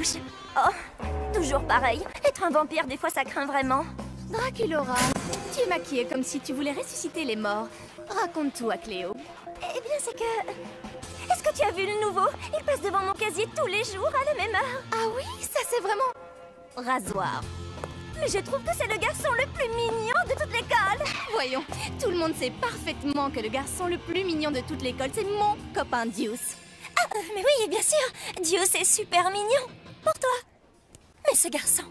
touche. Oh, toujours pareil. Être un vampire, des fois, ça craint vraiment. Draculora, tu es maquillée comme si tu voulais ressusciter les morts. Raconte tout à Cléo. Eh bien, c'est que... Est-ce que tu as vu le nouveau? Il passe devant mon casier tous les jours à la même heure. Ah oui, ça c'est vraiment... Rasoir. Mais je trouve que c'est le garçon le plus mignon de toute l'école. Voyons, tout le monde sait parfaitement que le garçon le plus mignon de toute l'école, c'est mon copain Deuce. Ah, mais oui, bien sûr. Deuce est super mignon. Pour toi. Mais ce garçon...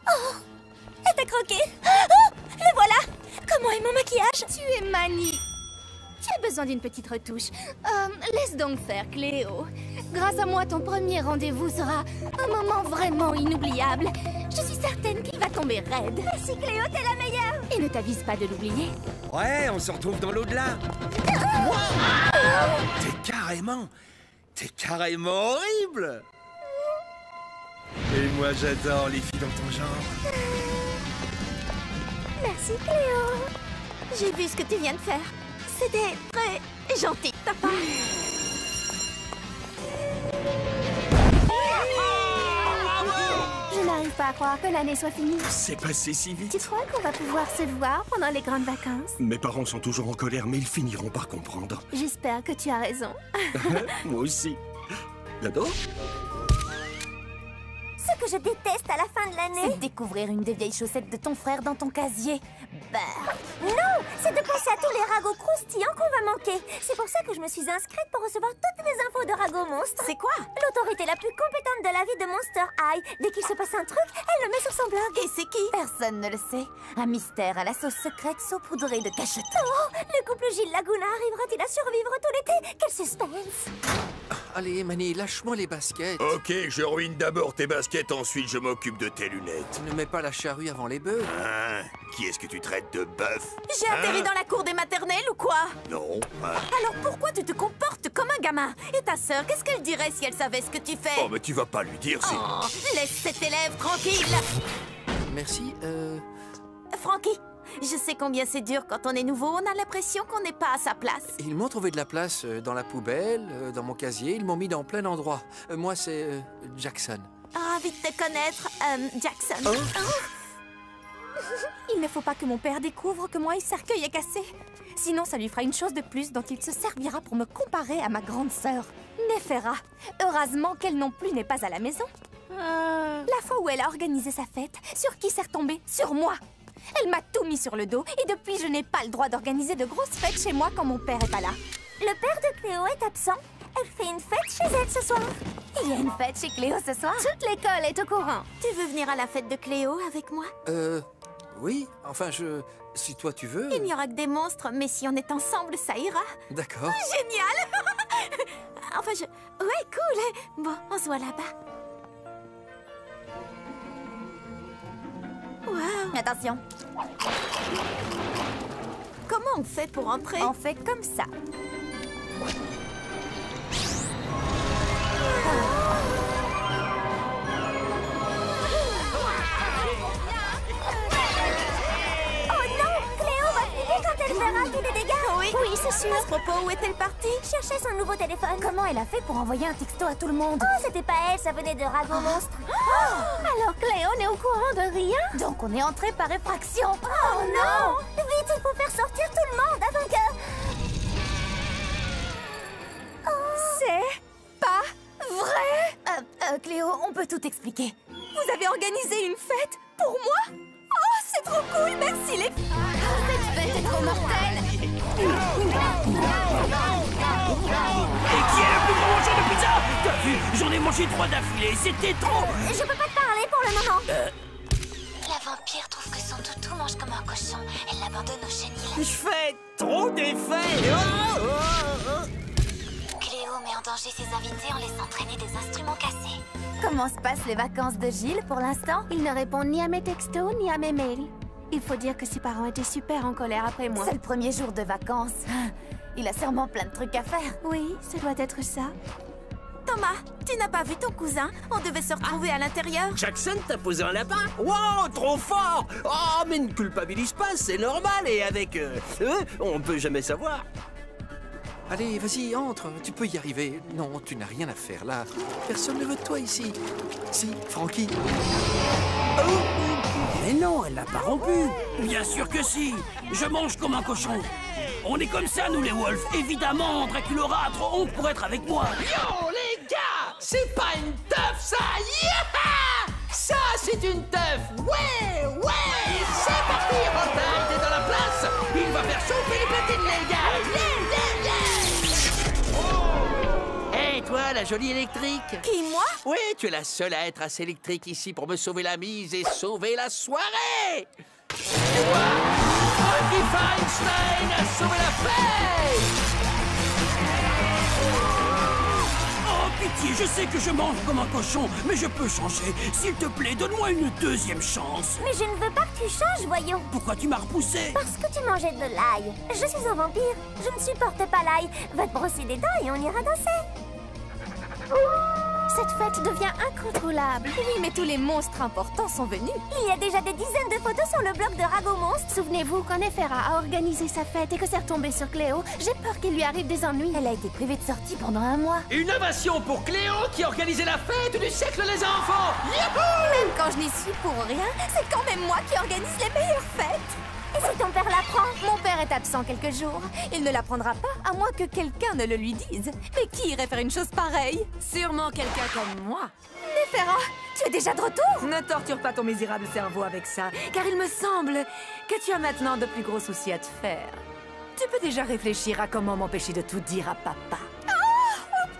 Oh, et t'as croqué. Oh, le voilà. Comment est mon maquillage? Tu es mani. Tu as besoin d'une petite retouche. Laisse donc faire, Cléo. Grâce à moi, ton premier rendez-vous sera un moment vraiment inoubliable. Je suis certaine qu'il va tomber raide. Merci Cléo, t'es la meilleure. Et ne t'avise pas de l'oublier. Ouais, on se retrouve dans l'au-delà. T'es carrément horrible. Et moi, j'adore les filles dans ton genre. Merci Cléo. J'ai vu ce que tu viens de faire. C'était très gentil de ta part. Je n'arrive pas à croire que l'année soit finie. C'est passé si vite. Tu crois qu'on va pouvoir se voir pendant les grandes vacances? Mes parents sont toujours en colère, mais ils finiront par comprendre. J'espère que tu as raison. Moi aussi. L'ado? Ce que je déteste à la fin de l'année, C'est de découvrir une des vieilles chaussettes de ton frère dans ton casier. Bah... non, c'est de penser à tous les ragots croustillants qu'on va manquer. C'est pour ça que je me suis inscrite pour recevoir toutes les infos de Rago Monstre. C'est quoi? L'autorité la plus compétente de la vie de Monster High. Dès qu'il se passe un truc, elle le met sur son blog. Et c'est qui? Personne ne le sait. Un mystère à la sauce secrète saupoudrée de cachetons. Oh, le couple Gilles Laguna arrivera-t-il à survivre tout l'été? Quel suspense! Allez, Manny, lâche-moi les baskets. Ok, je ruine d'abord tes baskets, ensuite je m'occupe de tes lunettes. Ne mets pas la charrue avant les bœufs. Hein? Qui est-ce que tu traites de bœuf? J'ai atterri dans la cour des maternelles ou quoi? Non, hein? Alors pourquoi tu te comportes comme un gamin? Et ta sœur, qu'est-ce qu'elle dirait si elle savait ce que tu fais? Oh, mais tu vas pas lui dire, c'est... Oh, laisse cet élève tranquille. Merci, Frankie, je sais combien c'est dur quand on est nouveau. On a l'impression qu'on n'est pas à sa place. Ils m'ont trouvé de la place dans la poubelle, dans mon casier. Ils m'ont mis dans plein d'endroits. Moi, c'est Jackson. Ravi de te connaître, Jackson. Il ne faut pas que mon père découvre que mon cercueil est cassé. Sinon, ça lui fera une chose de plus dont il se servira pour me comparer à ma grande sœur, Néphera. Heureusement qu'elle non plus n'est pas à la maison. La fois où elle a organisé sa fête, sur qui c'est retombé? Sur moi. Elle m'a tout mis sur le dos et depuis, je n'ai pas le droit d'organiser de grosses fêtes chez moi quand mon père est pas là. Le père de Cléo est absent. Elle fait une fête chez elle ce soir. Il y a une fête chez Cléo ce soir? Toute l'école est au courant. Tu veux venir à la fête de Cléo avec moi? Oui, enfin, si toi tu veux... Il n'y aura que des monstres, mais si on est ensemble, ça ira. D'accord. Génial. Enfin, ouais, cool. Bon, on se voit là-bas. Wow. Attention. Comment on fait pour entrer? On fait comme ça. Elle verra tous les dégâts. Oui, c'est sûr. À ce propos, où est-elle partie? Cherchait son nouveau téléphone. Comment elle a fait pour envoyer un texto à tout le monde? Oh, c'était pas elle, ça venait de Rago Monstre. Alors Cléo n'est au courant de rien? Donc on est entré par effraction. Oh non! Vite, il faut faire sortir tout le monde avant que... C'est pas vrai? Cléo, on peut tout expliquer. Vous avez organisé une fête pour moi? Oh, c'est trop cool, merci les filles. Cette fête est trop mortelle. Et qui est le plus gros mangeur de pizza? T'as vu? J'en ai mangé 3 d'affilée, c'était trop. Je peux pas te parler pour le moment. La vampire trouve que son toutou mange comme un cochon. Elle l'abandonne au chenil. Je fais trop d'effets. Cléo met en danger ses invités en laissant traîner des instruments cassés. Comment se passent les vacances de Gilles pour l'instant? Il ne répond ni à mes textos ni à mes mails. Il faut dire que ses parents étaient super en colère après moi. C'est le premier jour de vacances. Il a sûrement plein de trucs à faire. Oui, ça doit être ça. Thomas, tu n'as pas vu ton cousin? On devait se retrouver à l'intérieur. Jackson t'a posé un lapin? Wow, trop fort! Oh, mais ne culpabilise pas, c'est normal. Et avec eux, on peut jamais savoir. Allez, vas-y, entre. Tu peux y arriver. Non, tu n'as rien à faire là. Personne ne veut de toi ici. Si, Frankie. Mais non, elle l'a pas rompu. Bien sûr que si. Je mange comme un cochon. On est comme ça, nous les Wolves. Évidemment, Dracula aura trop honte pour être avec moi. Yo, les gars, c'est pas une teuf, ça. Yeah! Ça, c'est une teuf. Ouais, ouais. C'est parti, Rotin, t'es dans la place. Il va faire chauffer les platines, les gars. Hey, toi, la jolie électrique. Qui, moi? Oui, tu es la seule à être assez électrique ici pour me sauver la mise et sauver la soirée. Et moi, Frankie Feinstein a sauvé la paix. Oh, pitié, je sais que je mange comme un cochon, mais je peux changer. S'il te plaît, donne-moi une deuxième chance. Mais je ne veux pas que tu changes, voyons. Pourquoi tu m'as repoussé? Parce que tu mangeais de l'ail. Je suis un vampire. Je ne supporte pas l'ail. Va te brosser des dents et on ira danser. Cette fête devient incontrôlable. Oui, mais tous les monstres importants sont venus. Il y a déjà des dizaines de photos sur le blog de Rago Monstre. Souvenez-vous, quand Nefera a organisé sa fête et que c'est retombé sur Cléo, j'ai peur qu'il lui arrive des ennuis. Elle a été privée de sortie pendant un mois. Une ovation pour Cléo qui a organisé la fête du siècle, les enfants. Youhou! Même quand je n'y suis pour rien, c'est quand même moi qui organise les meilleures fêtes. Et si ton père l'apprend? Mon père est absent quelques jours. Il ne l'apprendra pas, à moins que quelqu'un ne le lui dise. Mais qui irait faire une chose pareille? Sûrement quelqu'un comme moi. Nefera, tu es déjà de retour? Ne torture pas ton misérable cerveau avec ça, car il me semble que tu as maintenant de plus gros soucis à te faire. Tu peux déjà réfléchir à comment m'empêcher de tout dire à papa.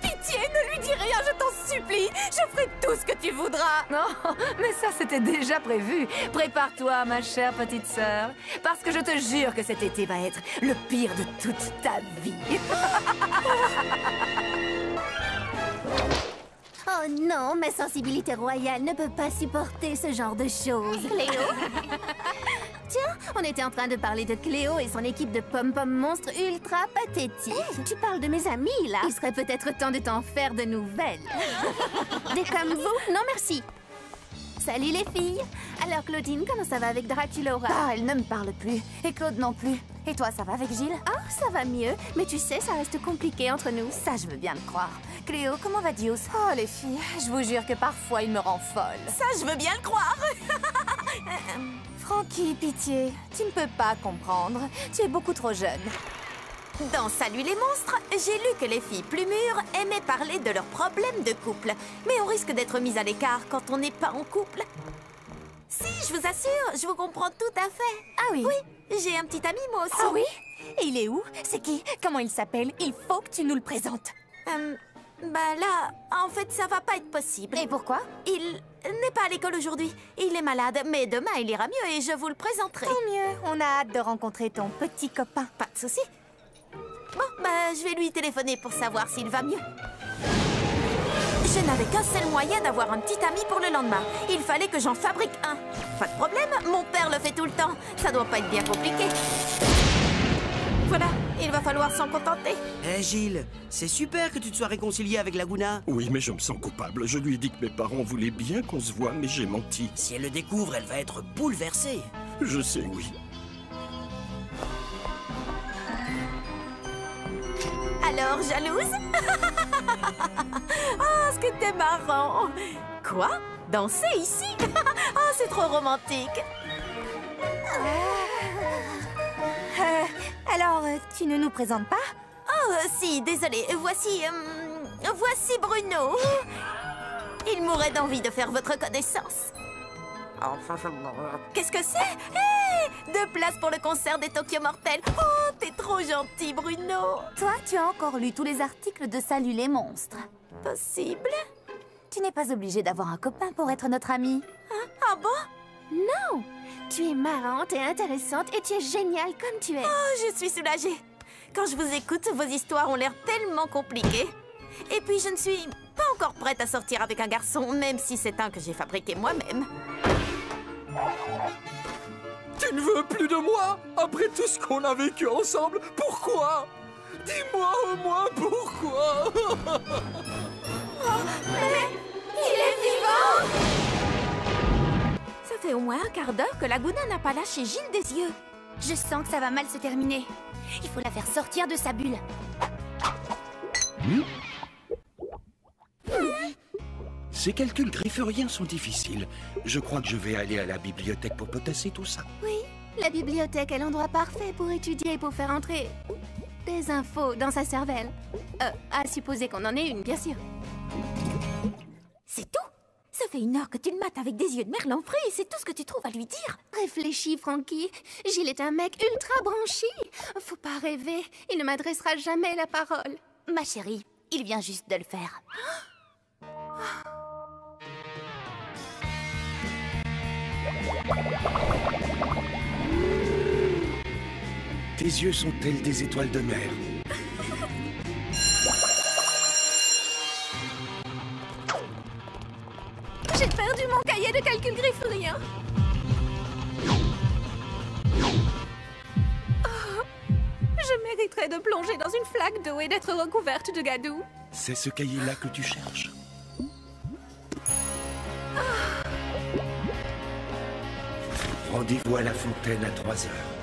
Pitié, ne lui dis rien, je t'en supplie. Je ferai tout ce que tu voudras. Non, mais ça c'était déjà prévu. Prépare-toi, ma chère petite sœur, parce que je te jure que cet été va être le pire de toute ta vie. Oh non, ma sensibilité royale ne peut pas supporter ce genre de choses. Cléo? Tiens, on était en train de parler de Cléo et son équipe de pom-pom monstres ultra pathétiques. Tu parles de mes amis, là? Il serait peut-être temps de t'en faire de nouvelles. Des comme vous? Non, merci. Salut les filles. Alors Claudine, comment ça va avec Draculaura? Ah, elle ne me parle plus. Et Claude non plus. Et toi, ça va avec Gilles? Ah, ça va mieux. Mais tu sais, ça reste compliqué entre nous. Ça, je veux bien le croire. Cléo, comment va Dios? Oh, les filles, je vous jure que parfois, il me rend folle. Ça, je veux bien le croire. Frankie, pitié, tu ne peux pas comprendre. Tu es beaucoup trop jeune. Dans Salut les monstres, j'ai lu que les filles plus mûres aimaient parler de leurs problèmes de couple. Mais on risque d'être mis à l'écart quand on n'est pas en couple. Si, je vous assure, je vous comprends tout à fait. Ah oui? Oui, j'ai un petit ami moi aussi. Ah oui? Et il est où? C'est qui? Comment il s'appelle? Il faut que tu nous le présentes. Bah là, en fait, ça va pas être possible. Et pourquoi? Il n'est pas à l'école aujourd'hui. Il est malade, mais demain il ira mieux et je vous le présenterai. Tant mieux, on a hâte de rencontrer ton petit copain. Pas de souci. Bon, bah je vais lui téléphoner pour savoir s'il va mieux. Je n'avais qu'un seul moyen d'avoir un petit ami pour le lendemain. Il fallait que j'en fabrique un. Pas de problème, mon père le fait tout le temps. Ça doit pas être bien compliqué. Voilà, il va falloir s'en contenter. Hé Gilles, c'est super que tu te sois réconcilié avec Laguna. Oui, mais je me sens coupable. Je lui ai dit que mes parents voulaient bien qu'on se voit, mais j'ai menti. Si elle le découvre, elle va être bouleversée. Je sais, oui. Alors, jalouse? Oh, ce que t'es marrant! Quoi? Danser ici? Oh, c'est trop romantique! Alors, tu ne nous présentes pas? Oh, si, désolé. Voici Bruno. Il mourrait d'envie de faire votre connaissance. Qu'est-ce que c'est? Hey! 2 places pour le concert des Tokyo Mortels. Oh, t'es trop gentil, Bruno. Toi, tu as encore lu tous les articles de Salut les monstres. Possible? Tu n'es pas obligé d'avoir un copain pour être notre amie. Hein? Ah bon? Non! Tu es marrante et intéressante et tu es géniale comme tu es. Oh, je suis soulagée. Quand je vous écoute, vos histoires ont l'air tellement compliquées. Et puis, je ne suis pas encore prête à sortir avec un garçon, même si c'est un que j'ai fabriqué moi-même. Tu ne veux plus de moi? Après tout ce qu'on a vécu ensemble, pourquoi? Dis-moi au moins pourquoi. Mais il est vivant! Ça fait au moins un quart d'heure que Laguna n'a pas lâché Gilles des yeux. Je sens que ça va mal se terminer. Il faut la faire sortir de sa bulle. Ces calculs grifferiens sont difficiles. Je crois que je vais aller à la bibliothèque pour potasser tout ça. Oui, la bibliothèque est l'endroit parfait pour étudier et pour faire entrer des infos dans sa cervelle. À supposer qu'on en ait une, bien sûr. C'est tout? Ça fait 1 heure que tu le mates avec des yeux de merlan frit et c'est tout ce que tu trouves à lui dire? Réfléchis, Frankie. Gilles est un mec ultra branché. Faut pas rêver, il ne m'adressera jamais la parole. Ma chérie, il vient juste de le faire. Tes yeux sont tels des étoiles de mer. J'ai perdu mon cahier de calcul grifferien. Oh, je mériterais de plonger dans une flaque d'eau et d'être recouverte de gadou. C'est ce cahier-là que tu cherches. Rendez-vous à la fontaine à 3 heures.